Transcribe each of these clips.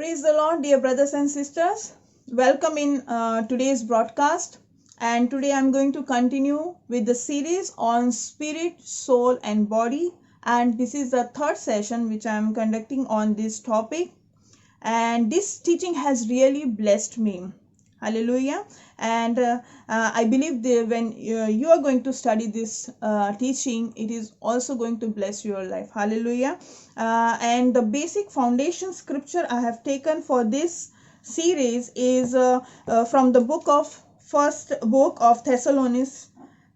Praise the Lord, dear brothers and sisters. Welcome in today's broadcast. And today I'm going to continue with the series on spirit, soul, and body. And this is the third session which I'm conducting on this topic. And this teaching has really blessed me. Hallelujah. And I believe when you are going to study this teaching, it is also going to bless your life. Hallelujah. And the basic foundation scripture I have taken for this series is from the first book of Thessalonians,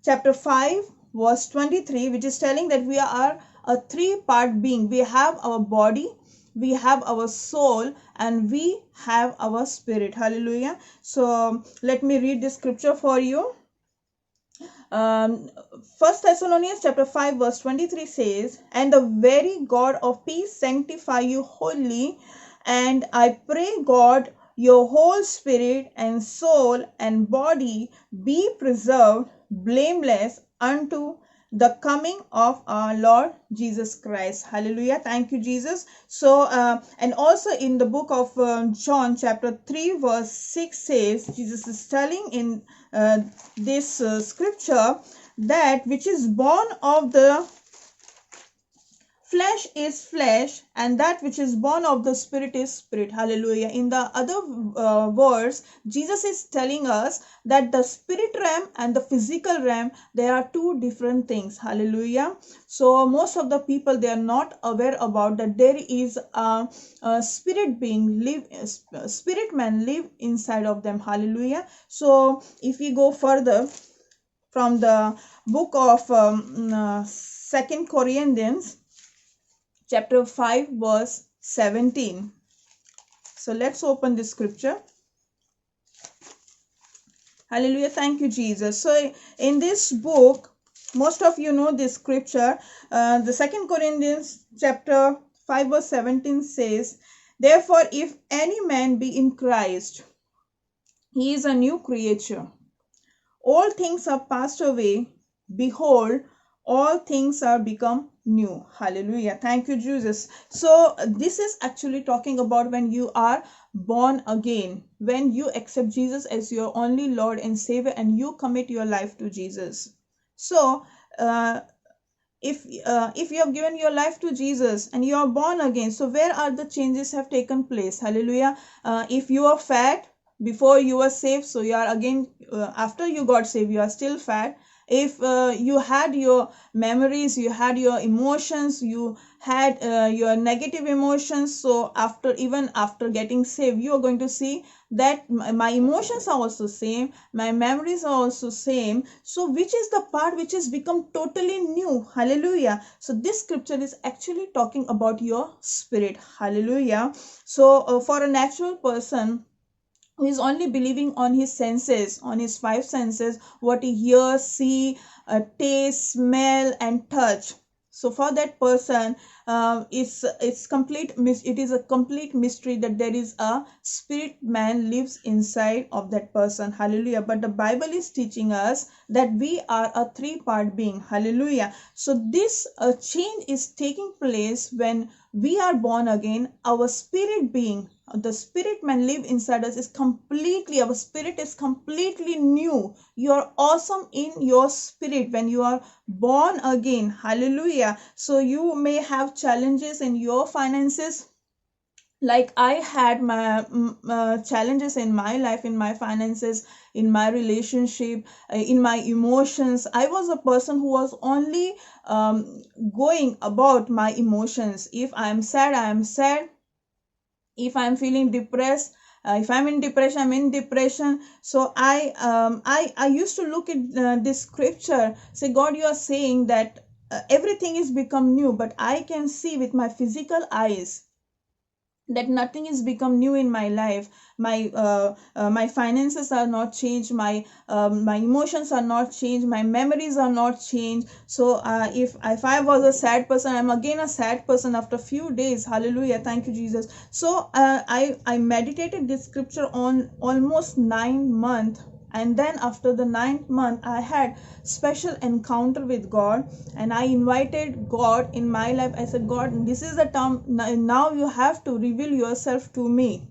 chapter 5, verse 23, which is telling that we are a three-part being. We have our body, we have our soul, and we have our spirit. Hallelujah. So let me read this scripture for you. First Thessalonians chapter 5 verse 23 says, "And the very God of peace sanctify you wholly, and I pray God your whole spirit and soul and body be preserved blameless unto the coming of our Lord Jesus Christ." Hallelujah. Thank you, Jesus. So and also in the book of John chapter 3 verse 6 says, Jesus is telling in this scripture that which is born of the flesh is flesh, and that which is born of the spirit is spirit. Hallelujah. In the other words, Jesus is telling us that the spirit realm and the physical realm, they are two different things. Hallelujah. So most of the people, they are not aware about that there is a spirit being spirit man live inside of them. Hallelujah. So if we go further from the book of 2 Corinthians chapter 5 verse 17. So let's open this scripture. Hallelujah. Thank you, Jesus. So in this book, most of you know this scripture. The 2 Corinthians chapter 5 verse 17 says, "Therefore, if any man be in Christ, he is a new creature. All things are passed away. Behold, all things are become new." Hallelujah. Thank you, Jesus. So this is actually talking about when you are born again, when you accept Jesus as your only Lord and Savior, and you commit your life to Jesus. So if you have given your life to Jesus and you are born again, so where are the changes have taken place? Hallelujah. If you are fat before you were saved, so you are again after you got saved, you are still fat. If you had your memories, you had your emotions, you had your negative emotions, so even after getting saved, you are going to see that my emotions are also same, my memories are also same. So which is the part which has become totally new? Hallelujah. So this scripture is actually talking about your spirit. Hallelujah. So for a natural person who is only believing on his senses, on his five senses, what he hears, see, taste, smell, and touch. So for that person, it's complete. It is a complete mystery that there is a spirit man lives inside of that person. Hallelujah. But the Bible is teaching us that we are a three-part being. Hallelujah. So this change is taking place when we are born again. Our spirit being, the spirit man live inside us, is completely, our spirit is completely new. You are awesome in your spirit when you are born again. Hallelujah. So you may have challenges in your finances, like I had my challenges in my life, in my finances, in my relationship, in my emotions. I was a person who was only going about my emotions. If I am sad, I am sad. If I'm feeling depressed, if I'm in depression, I'm in depression. So I used to look at this scripture, say, God, you are saying that everything is become new, but I can see with my physical eyes that nothing is become new in my life. My finances are not changed, my emotions are not changed, my memories are not changed. So if I was a sad person, I'm again a sad person after a few days. Hallelujah. Thank you, Jesus. So I meditated this scripture on almost 9 months, And then after the 9th month, I had special encounter with God, and I invited God in my life. I said, God, this is the time, now you have to reveal yourself to me.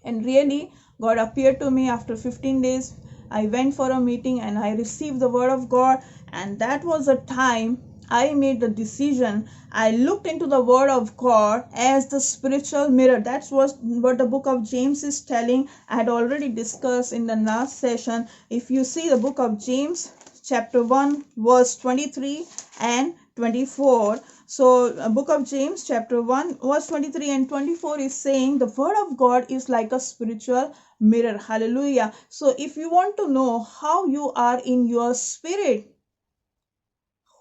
And really, God appeared to me after 15 days. I went for a meeting and I received the word of God. And that was a time I made the decision. I looked into the word of God as the spiritual mirror. That's what the book of James is telling. I had already discussed in the last session. If you see the book of James, chapter 1, verse 23 and 24. So book of James chapter 1 verse 23 and 24 is saying the word of God is like a spiritual mirror. Hallelujah. So if you want to know how you are in your spirit,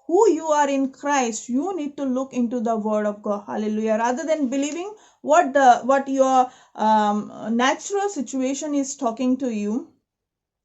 who you are in Christ, you need to look into the word of God. Hallelujah. Rather than believing what your natural situation is talking to you,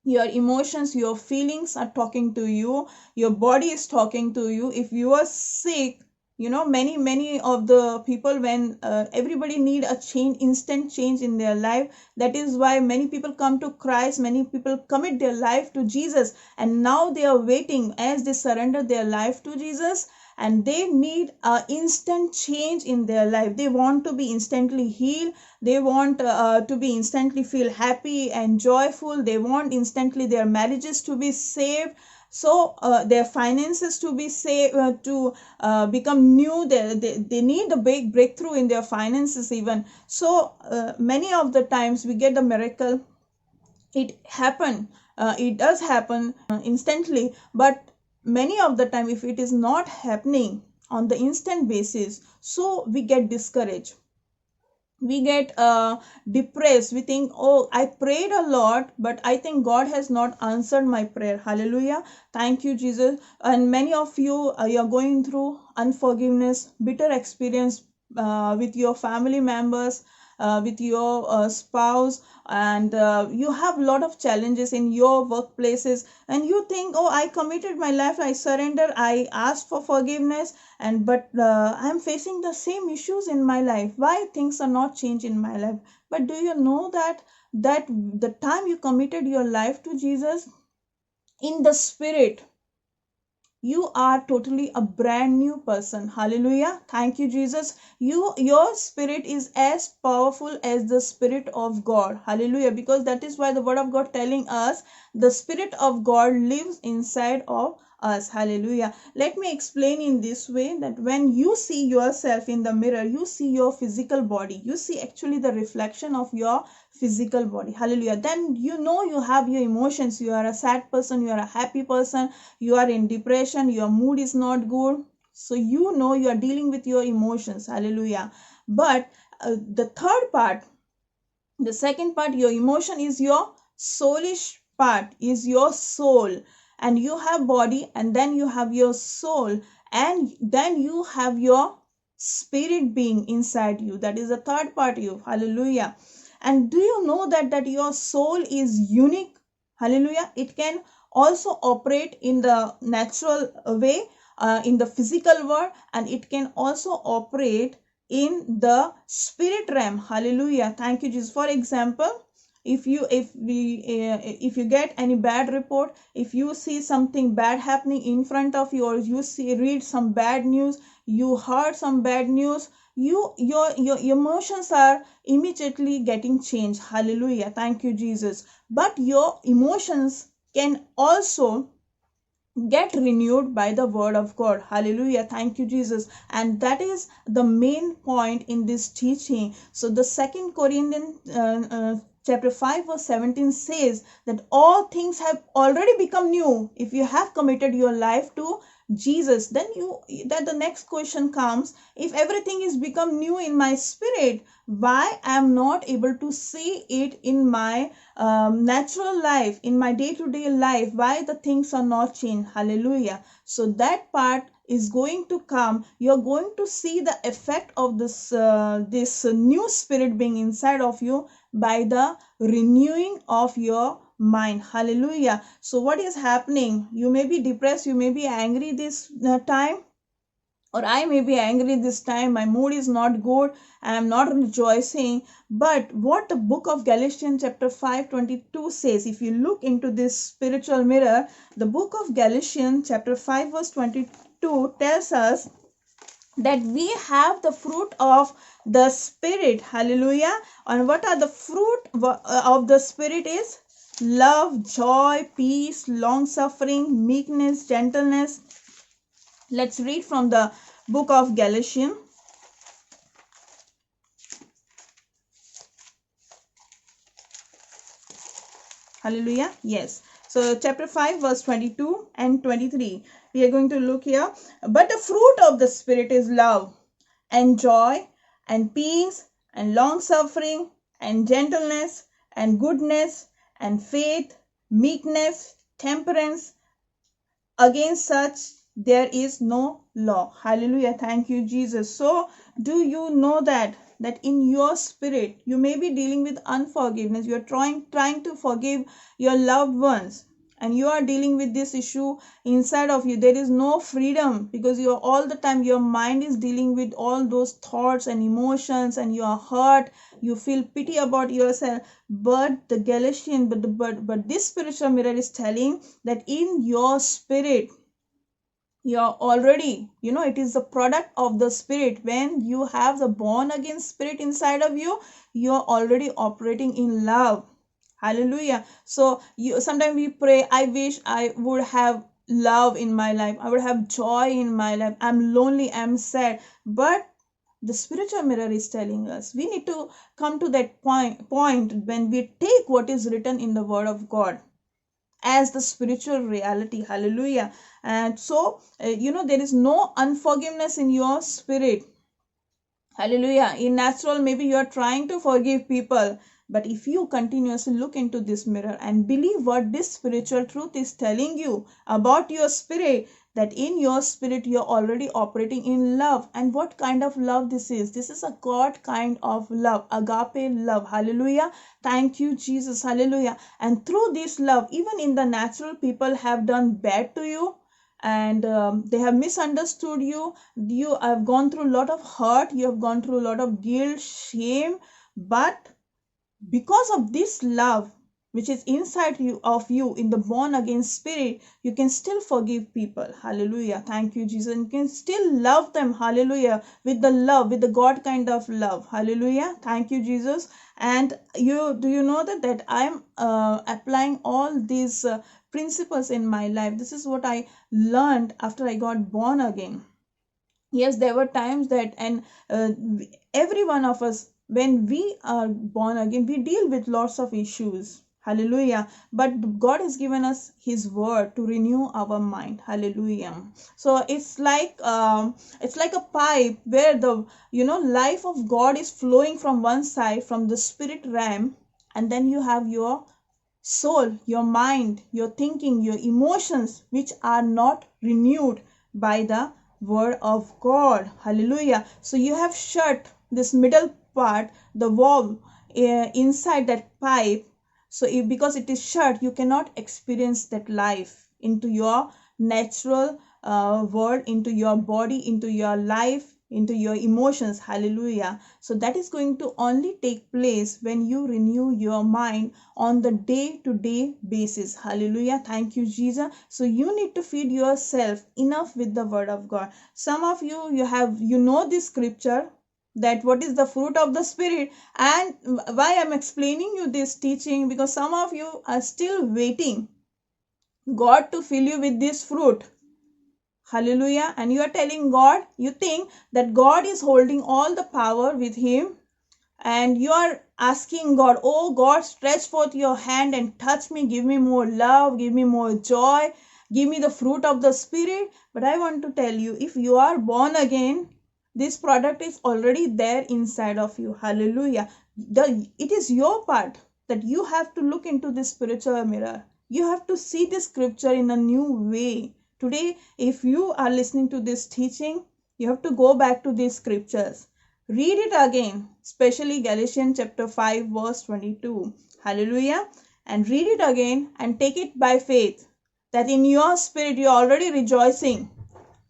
your emotions, your feelings are talking to you, your body is talking to you. If you are sick, many of the people, when everybody need a change, instant change in their life. That is why many people come to Christ, many people commit their life to Jesus, and now they are waiting as they surrender their life to Jesus, and they need a instant change in their life. They want to be instantly healed. They want to be instantly feel happy and joyful. They want instantly their marriages to be saved. So their finances to be saved, to become new. They need a big breakthrough in their finances even. So many of the times we get the miracle. It does happen instantly, but many of the time if it is not happening on the instant basis, so we get discouraged, we get depressed. We think, oh, I prayed a lot, but I think God has not answered my prayer. Hallelujah. Thank you, Jesus. And many of you, you're going through unforgiveness, bitter experience with your family members, with your spouse, and you have a lot of challenges in your workplaces, and you think, oh, I committed my life, I surrender, I asked for forgiveness, and but I'm facing the same issues in my life. Why things are not changed in my life? But do you know that the time you committed your life to Jesus in the spirit, you are totally a brand new person. Hallelujah. Thank you, Jesus. Your spirit is as powerful as the spirit of God. Hallelujah. Because that is why the word of God telling us the spirit of God lives inside of us. Hallelujah. Let me explain in this way, that when you see yourself in the mirror, you see your physical body, you see actually the reflection of your physical body. Hallelujah. Then you know you have your emotions. You are a sad person, you are a happy person, you are in depression, your mood is not good. So you know you are dealing with your emotions. Hallelujah. But the third part, the second part, your emotion is your soulish part, is your soul. And you have body, and then you have your soul, and then you have your spirit being inside you. That is the third part you. Hallelujah. And do you know that your soul is unique? Hallelujah. It can also operate in the natural way, in the physical world, and it can also operate in the spirit realm. Hallelujah. Thank you, Jesus. For example, if you get any bad report, if you see something bad happening in front of you, or you read some bad news, you heard some bad news, your emotions are immediately getting changed. Hallelujah. Thank you, Jesus. But your emotions can also get renewed by the word of God. Hallelujah. Thank you, Jesus. And that is the main point in this teaching. So the second Corinthians chapter 5 verse 17 says that all things have already become new. If you have committed your life to Jesus, then the next question comes, if everything is become new in my spirit, why I am not able to see it in my natural life, in my day-to-day life? Why the things are not changed? Hallelujah. So that part is going to come. You're going to see the effect of this new spirit being inside of you by the renewing of your mind. Hallelujah. So what is happening? You may be depressed, you may be angry this time, or I may be angry this time, my mood is not good, I am not rejoicing. But what the book of Galatians chapter 5:22 says, if you look into this spiritual mirror, the book of Galatians chapter 5 verse 22 tells us that we have the fruit of the Spirit. Hallelujah. And what are the fruit of the Spirit is love, joy, peace, long suffering, meekness, gentleness. Let's read from the book of Galatians. Hallelujah. Yes. So chapter 5 verse 22 and 23. We are going to look here. But the fruit of the Spirit is love and joy and peace and long suffering and gentleness and goodness and faith, meekness, temperance. Against such there is no law. Hallelujah. Thank you, Jesus. So do you know that in your spirit you may be dealing with unforgiveness? You are trying to forgive your loved ones, and you are dealing with this issue inside of you. There is no freedom because you are all the time, your mind is dealing with all those thoughts and emotions, and you are hurt, you feel pity about yourself. But the Galatian, but this spiritual mirror is telling that in your spirit you are already, it is the product of the Spirit. When you have the born again spirit inside of you, you are already operating in love. Hallelujah. So you sometimes we pray, I wish I would have love in my life, I would have joy in my life, I'm lonely, I'm sad. But the spiritual mirror is telling us we need to come to that point when we take what is written in the word of God as the spiritual reality. Hallelujah. And so there is no unforgiveness in your spirit. Hallelujah. In natural, maybe you are trying to forgive people, but if you continuously look into this mirror and believe what this spiritual truth is telling you about your spirit, that in your spirit you're already operating in love. And what kind of love this is? This is a God kind of love, agape love. Hallelujah. Thank you, Jesus. Hallelujah. And through this love, even in the natural, people have done bad to you, and they have misunderstood you. You have gone through a lot of hurt, you have gone through a lot of guilt, shame. But because of this love which is inside you in the born again spirit, you can still forgive people. Hallelujah. Thank you, Jesus. And you can still love them. Hallelujah. With the love, with the God kind of love. Hallelujah. Thank you, Jesus. And you know that I'm applying all these principles in my life. This is what I learned after I got born again. Yes, there were times that, and every one of us, when we are born again, we deal with lots of issues. Hallelujah. But God has given us his word to renew our mind. Hallelujah. So it's like a pipe where the life of God is flowing from one side, from the spirit realm, and then you have your soul, your mind, your thinking, your emotions, which are not renewed by the word of God. Hallelujah. So you have shut this middle part, the valve inside that pipe. So because it is shut, you cannot experience that life into your natural world, into your body, into your life, into your emotions. Hallelujah. So that is going to only take place when you renew your mind on the day to day basis. Hallelujah. Thank you, Jesus. So you need to feed yourself enough with the word of God. Some of you know this scripture, that what is the fruit of the spirit. And why I'm explaining you this teaching, because some of you are still waiting God to fill you with this fruit. Hallelujah. And you are telling God, you think that God is holding all the power with him, and you are asking God, oh God, stretch forth your hand and touch me, give me more love, give me more joy, give me the fruit of the spirit. But I want to tell you, if you are born again, this product is already there inside of you. Hallelujah. It is your part that you have to look into this spiritual mirror. You have to see this scripture in a new way. Today, if you are listening to this teaching, you have to go back to these scriptures. Read it again, especially Galatians chapter 5 verse 22. Hallelujah. And read it again and take it by faith, that in your spirit you are already rejoicing.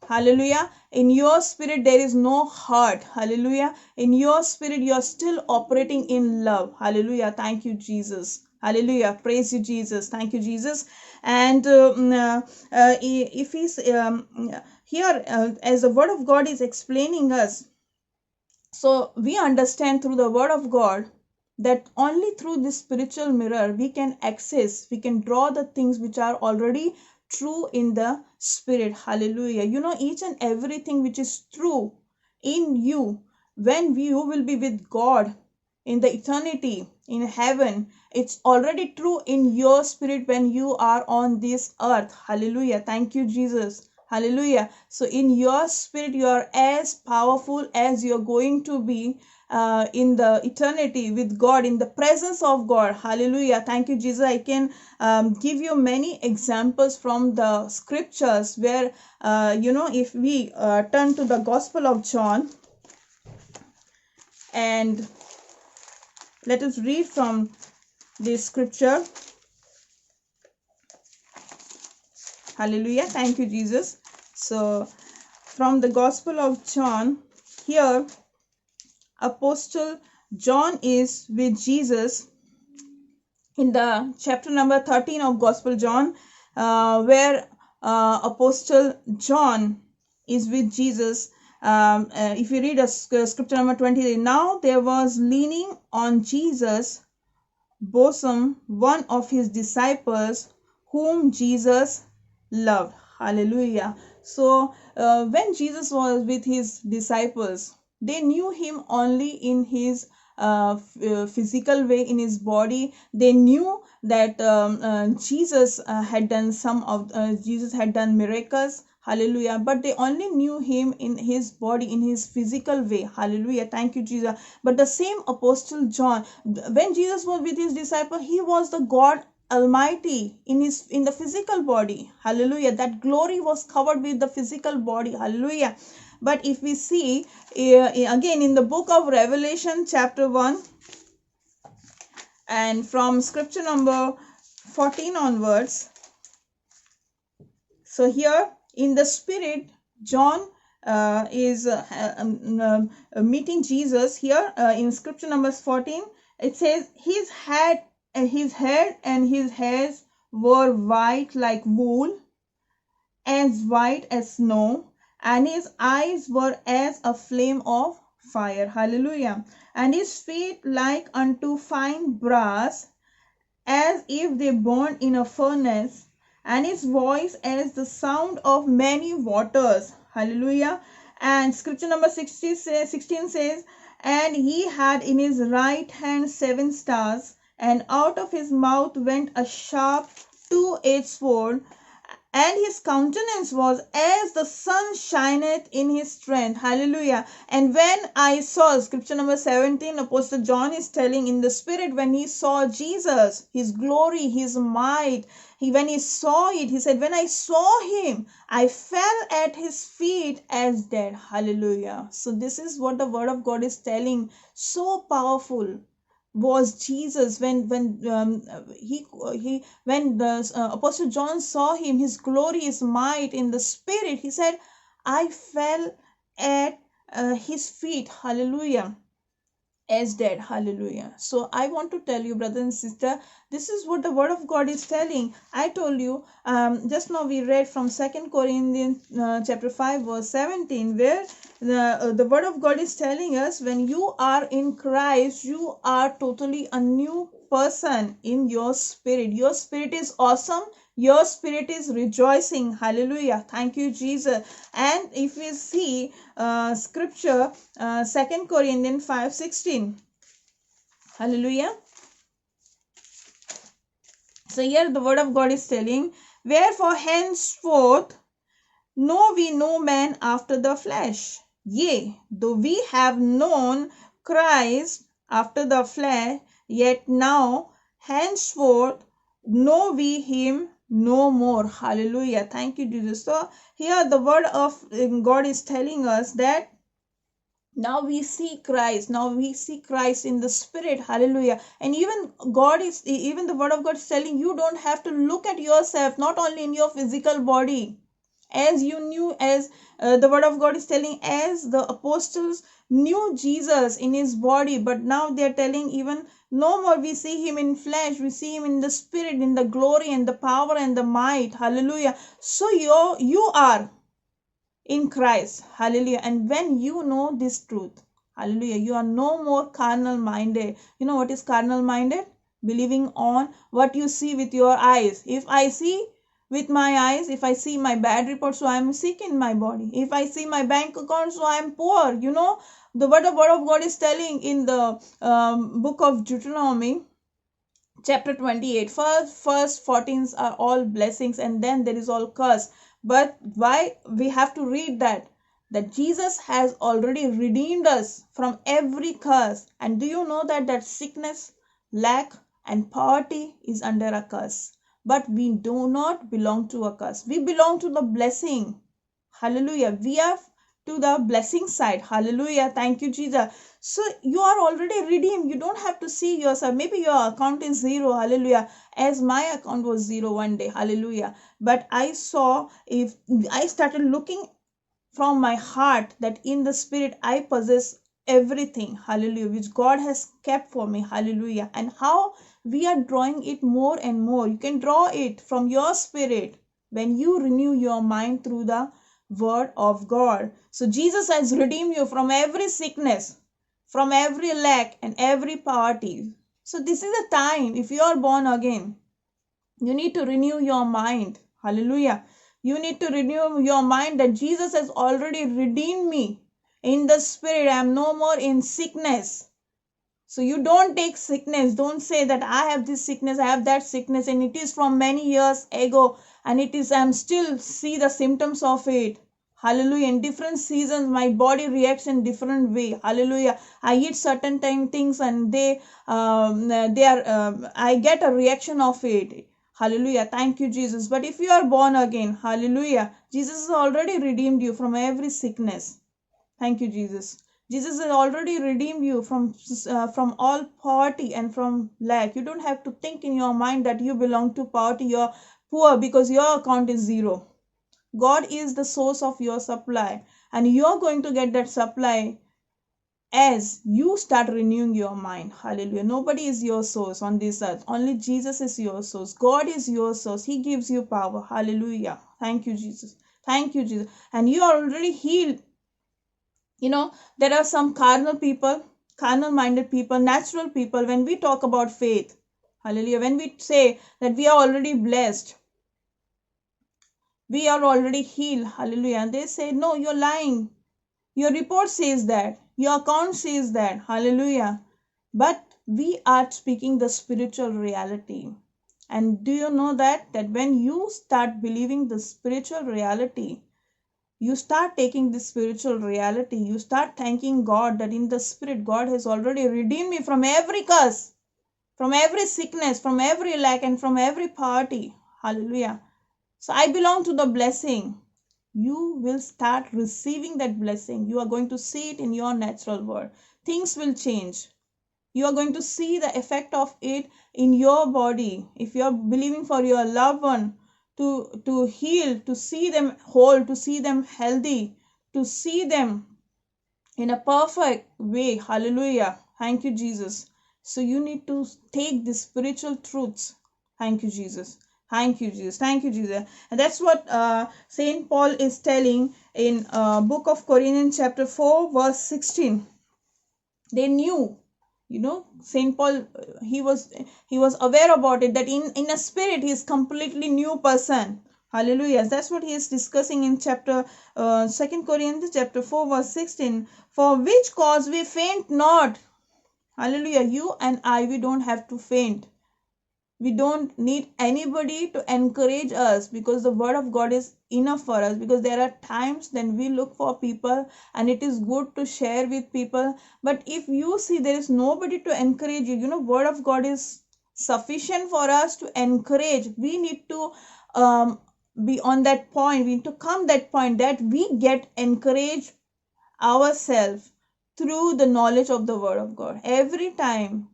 Hallelujah. In your spirit, there is no hurt. Hallelujah. In your spirit, you are still operating in love. Hallelujah. Thank you, Jesus. Hallelujah. Praise you, Jesus. Thank you, Jesus. And if he's here, as the word of God is explaining us, so we understand through the word of God that only through this spiritual mirror we can access, we can draw the things which are already true in the spirit. Hallelujah. You know, each and everything which is true in you, when you will be with God in the eternity in heaven, it's already true in your spirit when you are on this earth. Hallelujah. Thank you, Jesus. Hallelujah. So in your spirit, you are as powerful as you're going to be in the eternity with God, in the presence of God. Hallelujah. Thank you, Jesus. I can give you many examples from the scriptures where, if we turn to the Gospel of John and let us read from this scripture. Hallelujah. Thank you, Jesus. So, from the Gospel of John, here, Apostle John is with Jesus in the chapter number 13 of Gospel John, where Apostle John is with Jesus. If you read scripture number 20, now there was leaning on Jesus' bosom one of his disciples whom Jesus loved. Hallelujah. So when Jesus was with his disciples, they knew him only in his physical way, in his body. They knew that Jesus had done Jesus had done miracles. Hallelujah. But they only knew him in his body, in his physical way. Hallelujah. Thank you, Jesus. But the same Apostle John, when Jesus was with his disciple, he was the God Almighty in the physical body. Hallelujah. That glory was covered with the physical body. Hallelujah. But if we see again in the book of Revelation chapter 1 and from scripture number 14 onwards, so here in the spirit, John is meeting Jesus. Here in scripture number 14, it says his head and his hairs were white like wool, as white as snow, and his eyes were as a flame of fire. Hallelujah. And his feet like unto fine brass, as if they burned in a furnace, and his voice as the sound of many waters. Hallelujah. And scripture number 16 says, and he had in his right hand 7 stars, and out of his mouth went a sharp two-edged sword, and his countenance was as the sun shineth in his strength. Hallelujah. And when I saw, scripture number 17, Apostle John is telling in the spirit, when he saw Jesus, his glory, his might, when he saw it, he said, when I saw him, I fell at his feet as dead. Hallelujah. So this is what the word of God is telling. So powerful was Jesus when the Apostle John saw him, his glory, his might in the spirit. He said, I fell at his feet. Hallelujah. As dead. Hallelujah. So I want to tell you, brother and sister, this is what the word of God is telling. I told you just now we read from 2 Corinthians chapter 5 verse 17, where the word of God is telling us, when you are in Christ, you are totally a new person in your spirit. Your spirit is awesome. Your spirit is rejoicing. Hallelujah. Thank you, Jesus. And if we see scripture 2 Corinthians 5:16. Hallelujah. So here the word of God is telling, wherefore henceforth know we no man after the flesh. Yea, though we have known Christ after the flesh, yet now henceforth know we him no more. Hallelujah. Thank you, Jesus. So here the word of God is telling us that now we see Christ. Now we see Christ in the spirit. Hallelujah. And even the word of God is telling you don't have to look at yourself, not only in your physical body. As you knew, as the word of God is telling, as the apostles knew Jesus in his body, but now they are telling, even no more we see him in flesh, we see him in the spirit, in the glory and the power and the might. Hallelujah. So you are in Christ. Hallelujah. And when you know this truth, hallelujah, you are no more carnal minded. You know what is carnal minded? Believing on what you see with your eyes. If I see with my eyes, if I see my bad report, so I am sick in my body. If I see my bank account, so I am poor. You know, the word of God is telling in the book of Deuteronomy, chapter 28, first 14s are all blessings, and then there is all curse. But why we have to read that Jesus has already redeemed us from every curse. And do you know that sickness, lack and poverty is under a curse? But we do not belong to a curse, we belong to the blessing. Hallelujah. We are to the blessing side. Hallelujah. Thank you, Jesus. So you are already redeemed. You don't have to see yourself. Maybe your account is zero. Hallelujah. As my account was zero one day. Hallelujah. But I saw, if I started looking from my heart, that in the spirit I possess everything. Hallelujah. Which God has kept for me. Hallelujah. And how we are drawing it more and more. You can draw it from your spirit when you renew your mind through the word of God. So Jesus has redeemed you from every sickness, from every lack and every poverty. So this is the time, if you are born again, you need to renew your mind. Hallelujah. You need to renew your mind that Jesus has already redeemed me in the spirit. I am no more in sickness. So you don't take sickness. Don't say that I have this sickness, I have that sickness, and it is from many years ago, and it is, I'm still see the symptoms of it. Hallelujah. In different seasons, my body reacts in different way. Hallelujah. I eat certain things, and they are I get a reaction of it. Hallelujah. Thank you, Jesus. But if you are born again, hallelujah, Jesus has already redeemed you from every sickness. Thank you, Jesus. Jesus has already redeemed you from all poverty and from lack. You don't have to think in your mind that you belong to poverty, you're poor, because your account is zero. God is the source of your supply, and you're going to get that supply as you start renewing your mind. Hallelujah. Nobody is your source on this earth. Only Jesus is your source. God is your source. He gives you power. Hallelujah. Thank you, Jesus. Thank you, Jesus. And you are already healed. You know, there are some carnal minded people, natural people. When we talk about faith, hallelujah, when we say that we are already blessed, we are already healed, hallelujah, and they say, no, you're lying. Your report says that, your account says that, hallelujah. But we are speaking the spiritual reality. And do you know that when you start believing the spiritual reality, you start taking this spiritual reality, you start thanking God that in the spirit God has already redeemed me from every curse, from every sickness, from every lack, and from every poverty. Hallelujah. So I belong to the blessing. You will start receiving that blessing. You are going to see it in your natural world. Things will change. You are going to see the effect of it in your body. If you are believing for your loved one to heal, to see them whole, to see them healthy, to see them in a perfect way. Hallelujah. Thank you, Jesus. So you need to take the spiritual truths. Thank you, Jesus. Thank you, Jesus. Thank you, Jesus. And that's what Saint Paul is telling in book of Corinthians chapter 4 verse 16. They knew, you know, Saint Paul, he was aware about it, that in a spirit he is completely new person. Hallelujah. That's what he is discussing in chapter 2 Corinthians chapter 4 verse 16. For which cause we faint not. Hallelujah. You and I, we don't have to faint. We don't need anybody to encourage us, because the word of God is enough for us. Because there are times when we look for people, and it is good to share with people, but if you see there is nobody to encourage you, you know, word of God is sufficient for us to encourage. We need to be on that point, we need to come that point that we get encouraged ourselves through the knowledge of the word of God. Every time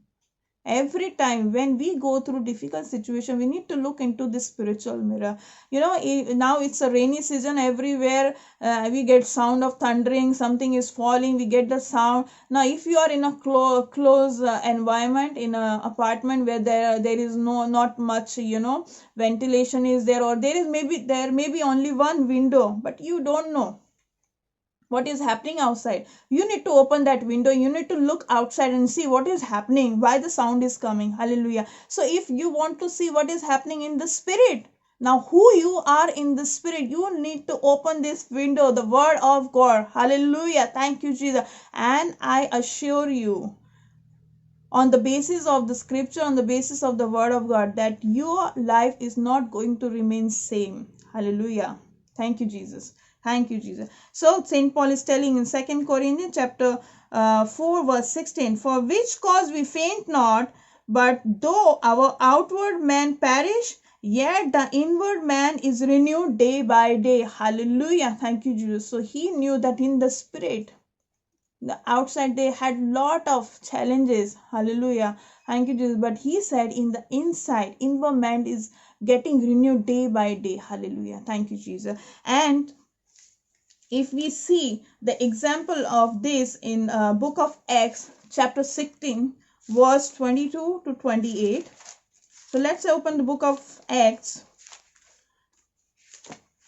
Every time when we go through difficult situation, we need to look into this spiritual mirror. Now it's a rainy season everywhere. We get sound of thundering, something is falling, we get the sound. Now if you are in a close environment, in a apartment where there is not much ventilation is there, or there may be only one window, but you don't know what is happening outside. You need to open that window, you need to look outside and see what is happening, why the sound is coming. Hallelujah. So if you want to see what is happening in the spirit, now who you are in the spirit, you need to open this window, the word of God. Hallelujah. Thank you, Jesus. And I assure you, on the basis of the scripture, on the basis of the word of God, that your life is not going to remain same. Hallelujah. Thank you, Jesus. Thank you, Jesus. So Saint Paul is telling in 2 Corinthians chapter 4 verse 16, for which cause we faint not, but though our outward man perish, yet the inward man is renewed day by day. Hallelujah. Thank you, Jesus. So he knew that in the spirit, the outside they had lot of challenges. Hallelujah. Thank you, Jesus. But he said in the inside, inward man is getting renewed day by day. Hallelujah. Thank you, Jesus. And if we see the example of this in book of Acts chapter 16 verse 22 to 28. So let's open the book of Acts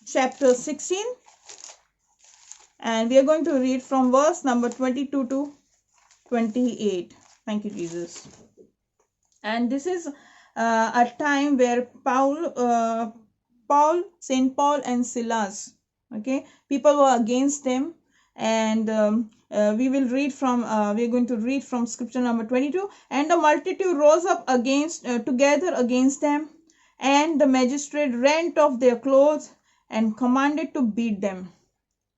chapter 16, and we are going to read from verse number 22 to 28. Thank you, Jesus. And this is a time where Saint Paul and Silas, okay, people were against them. And we will read from we are going to read from scripture number 22. And the multitude rose up together against them, and the magistrate rent off their clothes and commanded to beat them.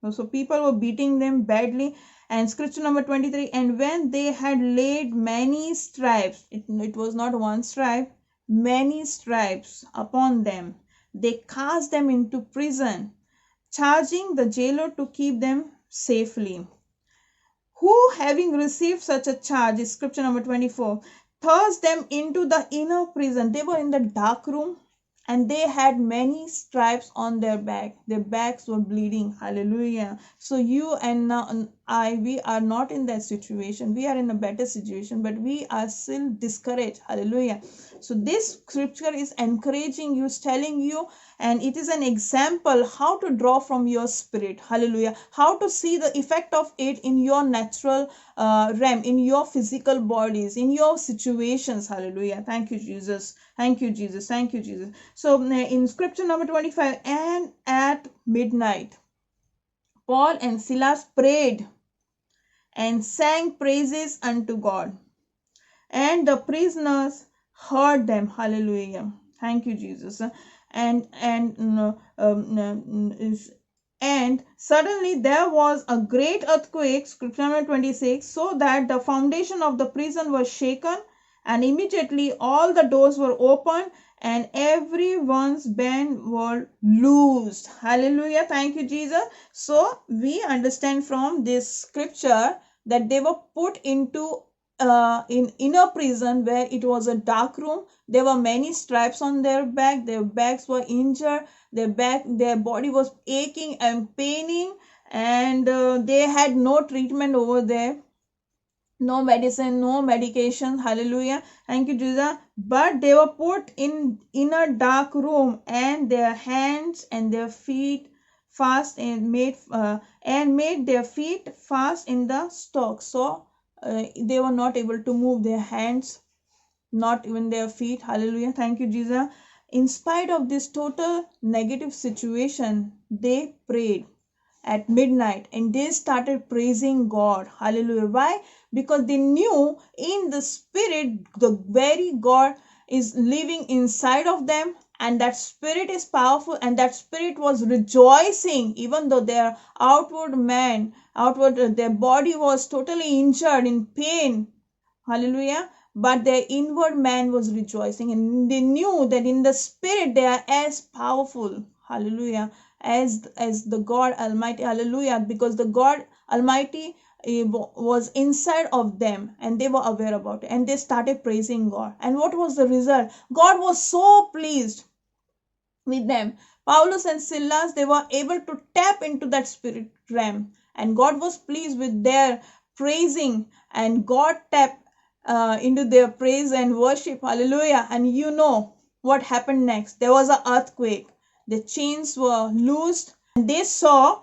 So people were beating them badly. And scripture number 23, and when they had laid many stripes, it was not one stripe, many stripes upon them, they cast them into prison, charging the jailer to keep them safely. Who, having received such a charge, is scripture number 24, thrust them into the inner prison. They were in the dark room, and they had many stripes on their back. Their backs were bleeding. Hallelujah. So you and we are not in that situation. We are in a better situation, but we are still discouraged. Hallelujah. So this scripture is encouraging you, is telling you, and it is an example how to draw from your spirit. Hallelujah. How to see the effect of it in your natural realm, in your physical bodies, in your situations. Hallelujah. Thank you, Jesus. Thank you, Jesus. Thank you, Jesus. So in scripture number 25, and at midnight, Paul and Silas prayed and sang praises unto God, and the prisoners heard them. Hallelujah. Thank you, Jesus. And suddenly there was a great earthquake, scripture number 26, so that the foundation of the prison was shaken, and immediately all the doors were opened, and everyone's band were loosed. Hallelujah. Thank you, Jesus. So we understand from this scripture that they were put into in inner prison, where it was a dark room. There were many stripes on their back. Their backs were injured. Their body was aching and paining, and they had no treatment over there, no medicine, no medication. Hallelujah. Thank you, Jesus. But they were put in a dark room, and their hands and their feet fast and made their feet fast in the stocks. So they were not able to move their hands, not even their feet. Hallelujah. Thank you, Jesus. In spite of this total negative situation, they prayed at midnight, and they started praising God. Hallelujah. Why? Because they knew in the spirit the very God is living inside of them, and that spirit is powerful, and that spirit was rejoicing, even though their their body was totally injured, in pain. Hallelujah. But their inward man was rejoicing, and they knew that in the spirit they are as powerful. Hallelujah. as the God Almighty. Hallelujah. Because the God Almighty was inside of them, and they were aware about it, and they started praising God. And what was the result? God was so pleased with them. Paulus and Silas, they were able to tap into that spirit realm, and God was pleased with their praising, and God tapped into their praise and worship. Hallelujah. And you know what happened next? There was an earthquake. The chains were loosed, and they saw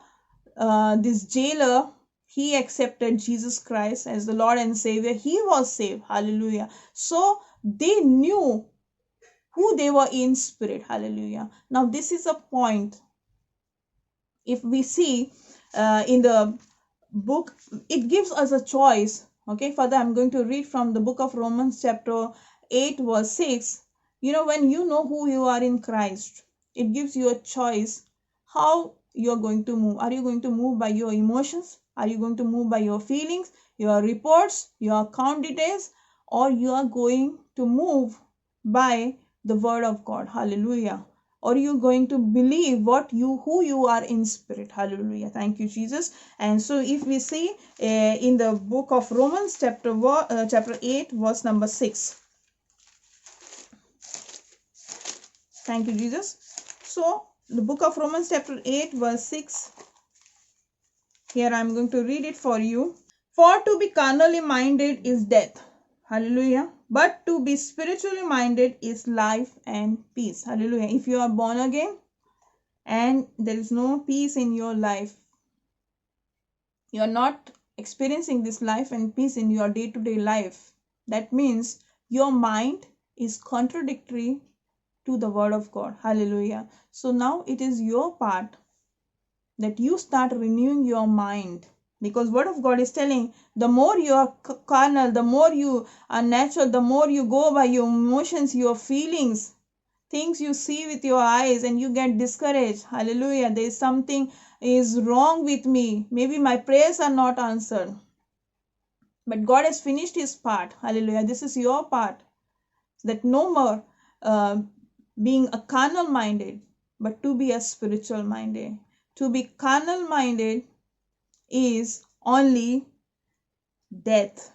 this jailer. He accepted Jesus Christ as the Lord and Savior. He was saved. Hallelujah. So they knew who they were in spirit. Hallelujah. Now this is a point. If we see in the book, it gives us a choice. Okay, Father, I'm going to read from the book of Romans chapter 8 verse 6. When you know who you are in Christ, it gives you a choice how you're going to move. Are you going to move by your emotions? Are you going to move by your feelings, your reports, your account details, or you are going to move by the word of God? Hallelujah. Or you going to believe who you are in spirit? Hallelujah. Thank you, Jesus. And so if we see in the book of Romans chapter 8 verse number 6. Thank you, Jesus. So the book of Romans chapter 8 verse 6. Here I am going to read it for you. For to be carnally minded is death. Hallelujah. But to be spiritually minded is life and peace. Hallelujah. If you are born again and there is no peace in your life, you are not experiencing this life and peace in your day-to-day life, that means your mind is contradictory to the word of God. Hallelujah. So now it is your part that you start renewing your mind, because word of God is telling, the more you are carnal, the more you are natural, the more you go by your emotions, your feelings, things you see with your eyes, and you get discouraged. Hallelujah. There is something is wrong with me. Maybe my prayers are not answered, but God has finished his part. Hallelujah. This is your part, that no more being a carnal minded, but to be a spiritual minded. To be carnal minded is only death,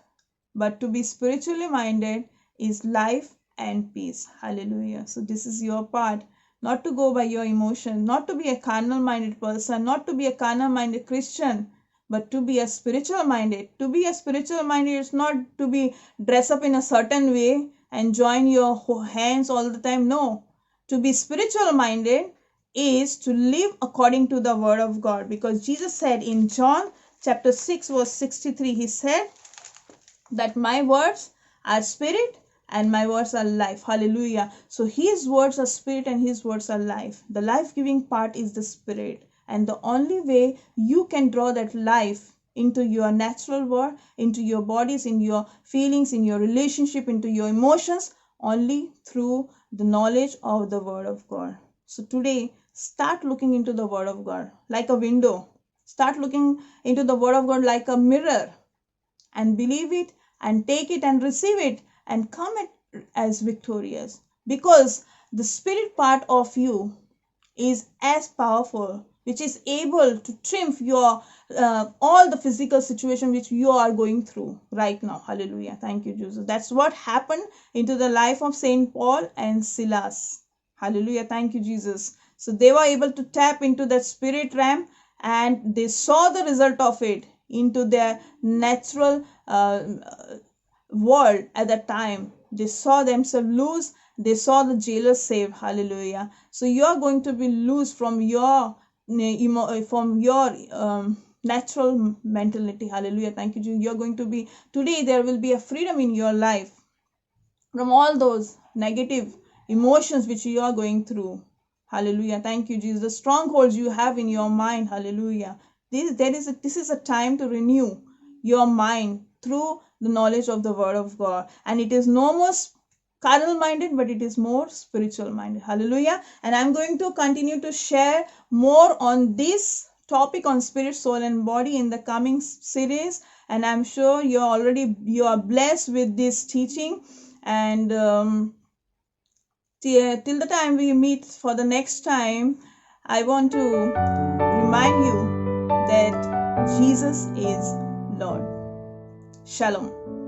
but to be spiritually minded is life and peace. Hallelujah. So this is your part, not to go by your emotions, not to be a carnal minded person, not to be a carnal minded Christian, but to be a spiritual minded. To be a spiritual minded is not to be dress up in a certain way and join your hands all the time. No. To be spiritual minded is to live according to the word of God, because Jesus said in John chapter 6 verse 63, he said that my words are spirit and my words are life. Hallelujah. So his words are spirit and his words are life. The life-giving part is the spirit, and the only way you can draw that life into your natural world, into your bodies, in your feelings, in your relationship, into your emotions, only through the knowledge of the word of God. So today, start looking into the word of God like a window. Start looking into the word of God like a mirror, and believe it and take it and receive it and come as victorious, because the spirit part of you is as powerful, which is able to trim your all the physical situation which you are going through right now. Hallelujah. Thank you, Jesus. That's what happened into the life of Saint Paul and Silas. Hallelujah. Thank you, Jesus. So they were able to tap into that spirit realm, and they saw the result of it into their natural world at that time. They saw themselves loose. They saw the jailer saved. Hallelujah. So you are going to be loose from your natural mentality. Hallelujah. Thank you, Jesus. You're going to be, today there will be a freedom in your life from all those negative emotions which you are going through. Hallelujah. Thank you, Jesus. The strongholds you have in your mind. Hallelujah. This is a time to renew your mind through the knowledge of the word of God. And it is no more carnal minded, but it is more spiritual minded. Hallelujah. And I'm going to continue to share more on this topic on spirit, soul, and body in the coming series. And I'm sure you are blessed with this teaching. And till the time we meet for the next time, I want to remind you that Jesus is Lord. Shalom.